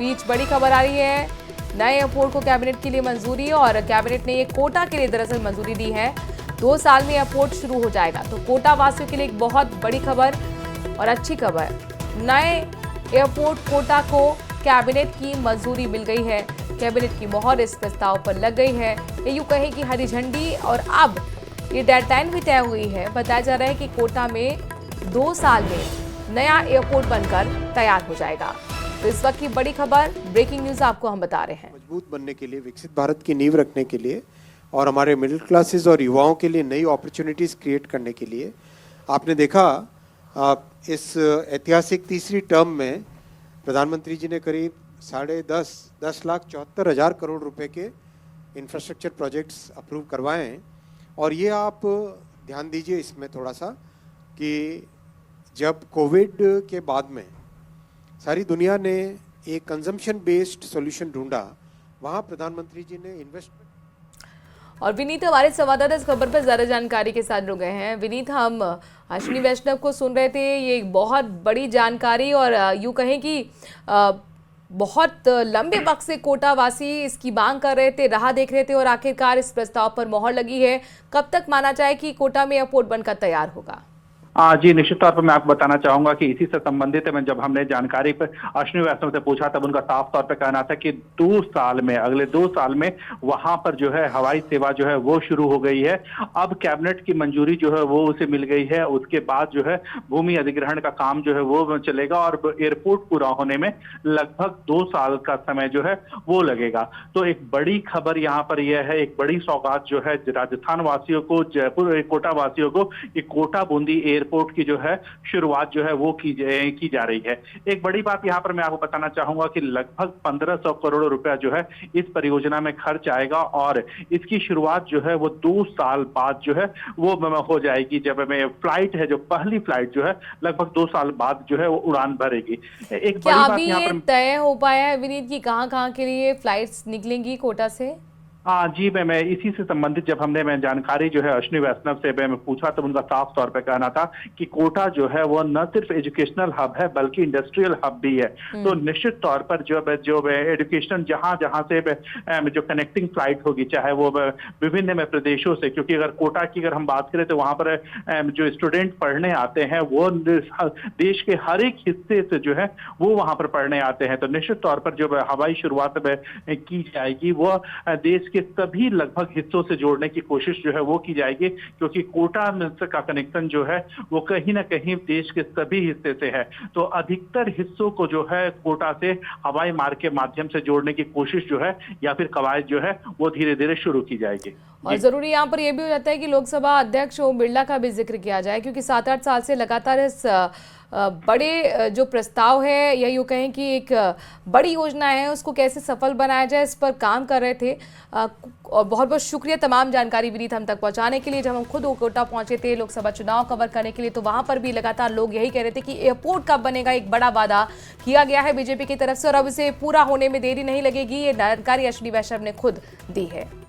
बीच बड़ी खबर आ रही है, नए एयरपोर्ट को कैबिनेट के लिए मंजूरी और कैबिनेट ने ये कोटा के लिए दरअसल मंजूरी दी है। 2 साल में एयरपोर्ट शुरू हो जाएगा। तो कोटा वासियों के लिए एक बहुत बड़ी खबर और अच्छी खबर, नए एयरपोर्ट कोटा को कैबिनेट की मंजूरी मिल गई है। कैबिनेट की मोहर इस प्रस्ताव पर लग गई है। ये यूं कहें कि हरी झंडी, और अब ये डेडलाइन भी तय हुई है। बताया जा रहा है कि कोटा में 2 साल में नया एयरपोर्ट बनकर तैयार हो जाएगा। तो इस वक्त की बड़ी खबर, ब्रेकिंग न्यूज आपको हम बता रहे हैं। मजबूत बनने के लिए, विकसित भारत की नींव रखने के लिए और हमारे मिडिल क्लासेस और युवाओं के लिए नई अपॉर्चुनिटीज क्रिएट करने के लिए आपने देखा इस ऐतिहासिक तीसरी टर्म में प्रधानमंत्री जी ने करीब 10,74,00,74,000 करोड़ रुपए के इंफ्रास्ट्रक्चर प्रोजेक्ट्स अप्रूव करवाए हैं। और ये आप ध्यान दीजिए इसमें थोड़ा सा कि जब कोविड के बाद में सारी दुनिया ने एक कंजम्पशन बेस्ड सॉल्यूशन ढूंढा, वहाँ प्रधानमंत्री जी ने इन्वेस्टमेंट। और विनीत हमारे संवाददाता इस खबर पर ज्यादा जानकारी के साथ जुड़ गए हैं। विनीत, हम अश्विनी वैष्णव को सुन रहे थे, ये एक बहुत बड़ी जानकारी और यूं कहें कि बहुत लंबे वक्त से कोटा वासी इसकी मांग कर रहे थे, राह देख रहे थे और आखिरकार इस प्रस्ताव पर मोहर लगी है। कब तक माना जाए कि कोटा में एयरपोर्ट बनकर तैयार होगा? जी, निश्चित तौर पर मैं आपको बताना चाहूंगा कि इसी से संबंधित में जब हमने जानकारी पर अश्विनी वैष्णव से पूछा तब उनका साफ तौर पर कहना था कि 2 साल में, अगले 2 साल में वहां पर जो है हवाई सेवा जो है वो शुरू हो गई है। अब कैबिनेट की मंजूरी जो है वो उसे मिल गई है। उसके बाद जो है भूमि अधिग्रहण का काम जो है वो चलेगा और एयरपोर्ट पूरा होने में लगभग 2 साल का समय जो है वो लगेगा। तो एक बड़ी खबर यहाँ पर यह है, एक बड़ी सौगात जो है राजस्थान वासियों को, जयपुर कोटा वासियों को, कि कोटा बूंदी एयरपोर्ट की जो है शुरुआत जो है वो की जा रही है। एक बड़ी बात यहाँ पर मैं आपको बताना चाहूंगा कि लगभग 1500 करोड़ रुपया जो है इस परियोजना में खर्च आएगा और इसकी शुरुआत जो है वो 2 साल बाद जो है वो हो जाएगी। जब में फ्लाइट है, जो पहली फ्लाइट जो है लगभग 2 साल बाद जो है वो उड़ान भरेगी। एक बड़ी बात यहाँ पर तय हो पाया है विनीत की कहाँ के लिए फ्लाइट्स निकलेंगी कोटा से? जी, मैं इसी से संबंधित जब मैं जानकारी जो है अश्विनी वैष्णव से मैं पूछा तब उनका साफ तौर पे कहना था कि कोटा जो है वो न सिर्फ एजुकेशनल हब है बल्कि इंडस्ट्रियल हब भी है। तो निश्चित तौर पर जो एजुकेशन जहां से जो कनेक्टिंग फ्लाइट होगी, चाहे वो विभिन्न में प्रदेशों से, क्योंकि अगर कोटा की अगर हम बात करें तो वहां पर जो स्टूडेंट पढ़ने आते हैं वो देश के हर एक हिस्से से जो है वो वहां पर पढ़ने आते हैं। तो निश्चित तौर पर जो हवाई शुरुआत की जाएगी वो देश के सभी लगभग हिस्सों से जोड़ने की कोशिश जो है वो की जाएगी, क्योंकि कोटा का कनेक्शन जो है वो कहीं ना कहीं देश के सभी हिस्से से है। तो अधिकतर हिस्सों को जो है कोटा से हवाई मार्ग के माध्यम से जोड़ने की कोशिश जो है या फिर कवायद जो है वो धीरे धीरे शुरू की जाएगी। और जरूरी यहाँ पर यह भी हो जाता है कि लोकसभा अध्यक्ष ओम बिरला का भी जिक्र किया जाए, क्योंकि 7-8 साल से लगातार इस बड़े जो प्रस्ताव है या यूँ कहें कि एक बड़ी योजना है उसको कैसे सफल बनाया जाए, इस पर काम कर रहे थे। और बहुत बहुत शुक्रिया तमाम जानकारी विनीत हम तक पहुंचाने के लिए। जब हम खुद कोटा पहुंचे थे लोकसभा चुनाव कवर करने के लिए तो वहां पर भी लगातार लोग यही कह रहे थे कि एयरपोर्ट कब बनेगा। एक बड़ा वादा किया गया है बीजेपी की तरफ से और अब इसे पूरा होने में देरी नहीं लगेगी। ये जानकारी अश्विनी वैष्णव ने खुद दी है।